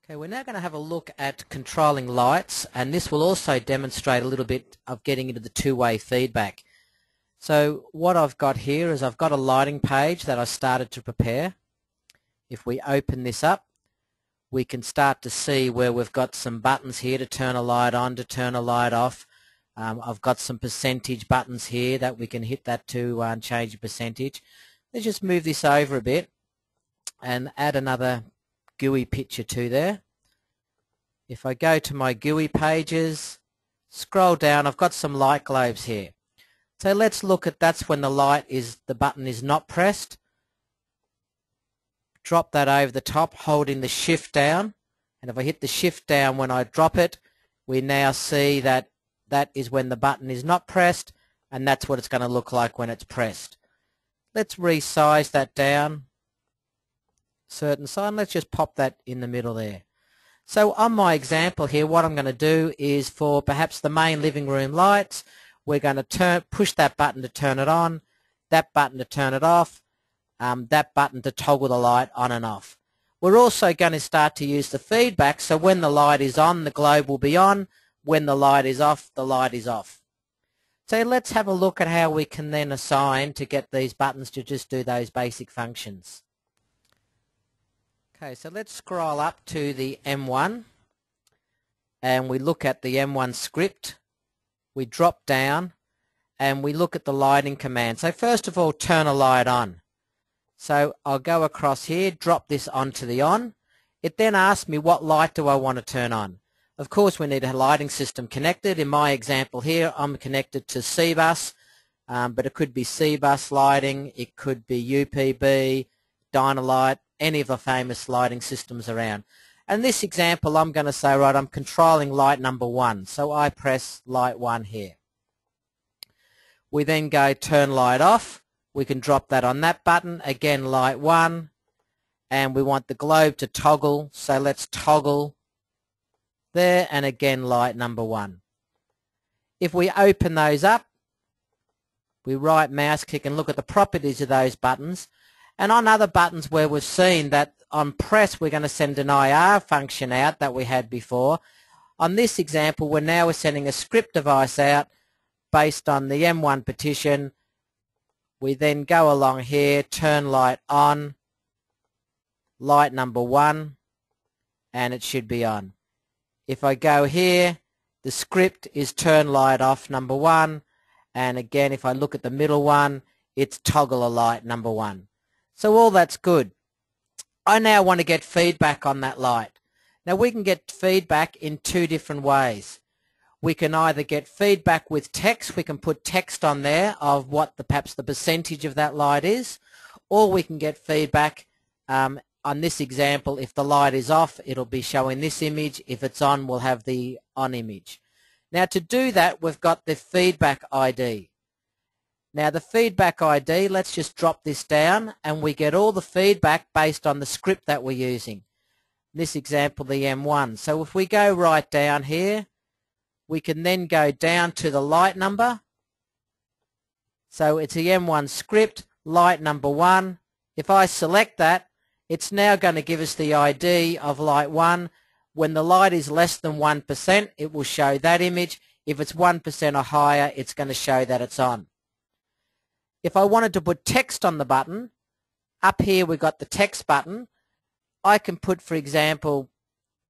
Okay, we're now going to have a look at controlling lights, and this will also demonstrate a little bit of getting into the two-way feedback. So what I've got here is I've got a lighting page that I started to prepare. If we open this up, we can start to see where we've got some buttons here to turn a light on, to turn a light off. I've got some percentage buttons here that we can hit that to change the percentage. Let's just move this over a bit and add another GUI picture to there. If I go to my GUI pages, scroll down, I've got some light globes here. So let's look at that's when the button is not pressed. Drop that over the top, holding the shift down, and if I hit the shift down when I drop it, we now see that that is when the button is not pressed, and that's what it's going to look like when it's pressed. Let's resize that down certain size. Let's just pop that in the middle there. So on my example here, what I'm going to do is for perhaps the main living room lights, we're going to push that button to turn it on, that button to turn it off, that button to toggle the light on and off. We're also going to start to use the feedback, so when the light is on, the globe will be on. When the light is off, the light is off. So let's have a look at how we can then assign to get these buttons to just do those basic functions. Okay, so let's scroll up to the M1 and we look at the M1 script. We drop down and we look at the lighting command. So first of all, turn a light on. So I'll go across here, drop this onto the on. It then asks me what light do I want to turn on. Of course, we need a lighting system connected. In my example here, I'm connected to C-Bus, but it could be C-Bus lighting, it could be UPB, Dynalight, any of the famous lighting systems around. And this example, I'm going to say, right, I'm controlling light number 1. So I press light 1 here. We then go turn light off. We can drop that on that button. Again, light 1. And we want the globe to toggle. So let's toggle there. And again, light number 1. If we open those up, we right mouse click and look at the properties of those buttons. And on other buttons where we've seen that on press we're going to send an IR function out that we had before, on this example we're sending a script device out based on the M1 petition. We then go along here, turn light on, light number 1, and it should be on. If I go here, the script is turn light off number 1, and again if I look at the middle one, it's toggle a light number 1. So all that's good. I now want to get feedback on that light. Now we can get feedback in two different ways. We can either get feedback with text. We can put text on there of what perhaps the percentage of that light is, or we can get feedback on this example. If the light is off, it'll be showing this image. If it's on, we'll have the on image. Now to do that, we've got the feedback ID. Now the feedback ID, let's just drop this down and we get all the feedback based on the script that we're using. In this example, the M1. So if we go right down here, we can then go down to the light number. So it's the M1 script, light number 1. If I select that, it's now going to give us the ID of light 1. When the light is less than 1%, it will show that image. If it's 1% or higher, it's going to show that it's on. If I wanted to put text on the button, up here we've got the text button. I can put, for example,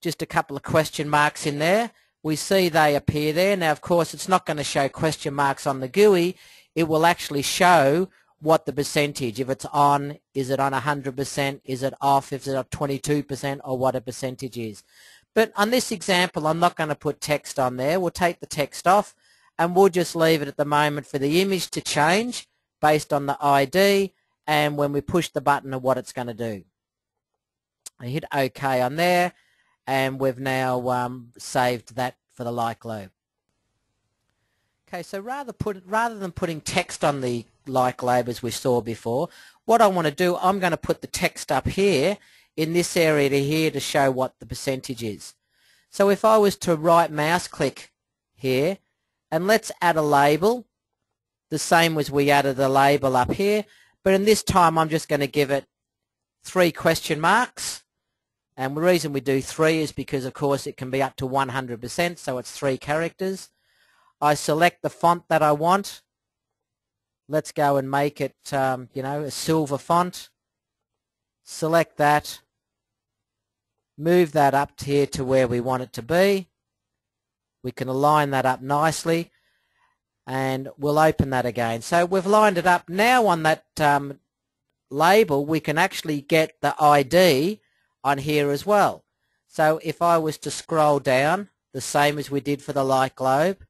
just a couple of question marks in there. We see they appear there. Now, of course, it's not going to show question marks on the GUI. It will actually show what the percentage, if it's on, is it on 100%, is it off, is it at 22%, or what a percentage is. But on this example, I'm not going to put text on there. We'll take the text off, and we'll just leave it at the moment for the image to change based on the ID, and when we push the button of what it's going to do. I hit OK on there, and we've now saved that for the light globe. Okay, so rather than putting text on the light globe as we saw before, what I want to do, I'm going to put the text up here in this area to show what the percentage is. So if I was to right mouse click here, and let's add a label, the same as we added the label up here, but in this time I'm just going to give it 3 question marks, And the reason we do 3 is because, of course, it can be up to 100%, so it's 3 characters. I select the font that I want. Let's go and make it, a silver font. Select that. Move that up here to where we want it to be. We can align that up nicely, and we'll open that again. So we've lined it up. Now on that label, we can actually get the ID on here as well. So if I was to scroll down, the same as we did for the light globe,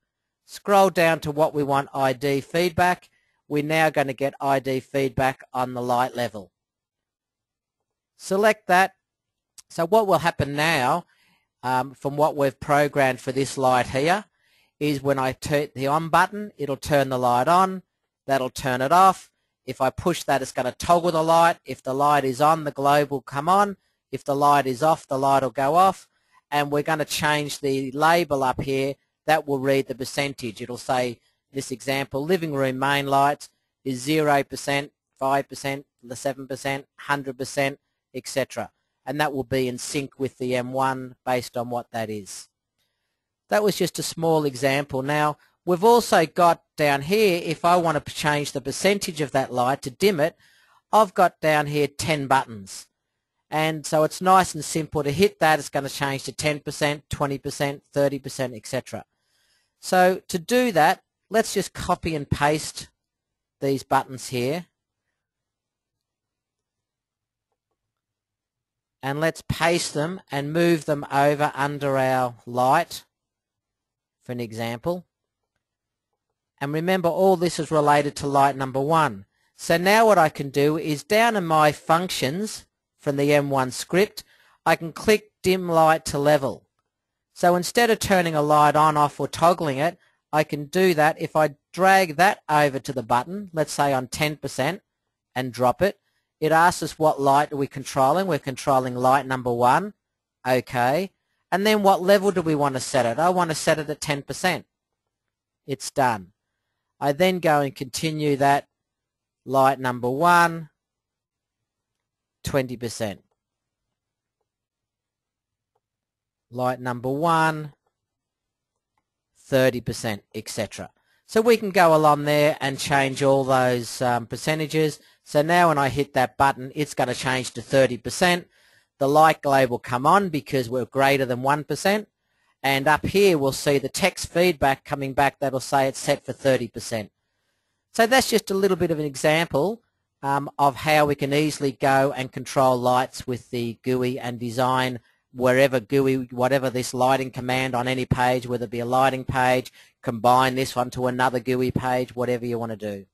scroll down to what we want ID feedback, we're now going to get ID feedback on the light level. Select that. So what will happen now, from what we've programmed for this light here, is when I turn the on button, it'll turn the light on, that'll turn it off. If I push that, it's going to toggle the light. If the light is on, the globe will come on. If the light is off, the light will go off. And we're going to change the label up here. That will read the percentage. It'll say, this example, living room main light is 0%, 5%, 7%, 100%, etc. And that will be in sync with the M1 based on what that is. That was just a small example. Now, we've also got down here, if I want to change the percentage of that light to dim it, I've got down here 10 buttons. And so it's nice and simple to hit that. It's going to change to 10%, 20%, 30%, etc. So to do that, let's just copy and paste these buttons here. And let's paste them and move them over under our light, for an example. And remember, all this is related to light number 1. So now what I can do is down in my functions from the M1 script, I can click dim light to level. So instead of turning a light on, off, or toggling it, I can do that. If I drag that over to the button, let's say on 10%, and drop it, it asks us what light are we controlling. We're controlling light number 1. Okay. And then what level do we want to set it? I want to set it at 10%. It's done. I then go and continue that. Light number 1, 20%. Light number 1, 30%, etc. So we can go along there and change all those percentages. So now when I hit that button, it's going to change to 30%. The light globe will come on because we're greater than 1%. And up here we'll see the text feedback coming back that'll say it's set for 30%. So that's just a little bit of an example of how we can easily go and control lights with the GUI and design wherever GUI, whatever this lighting command on any page, whether it be a lighting page, combine this one to another GUI page, whatever you want to do.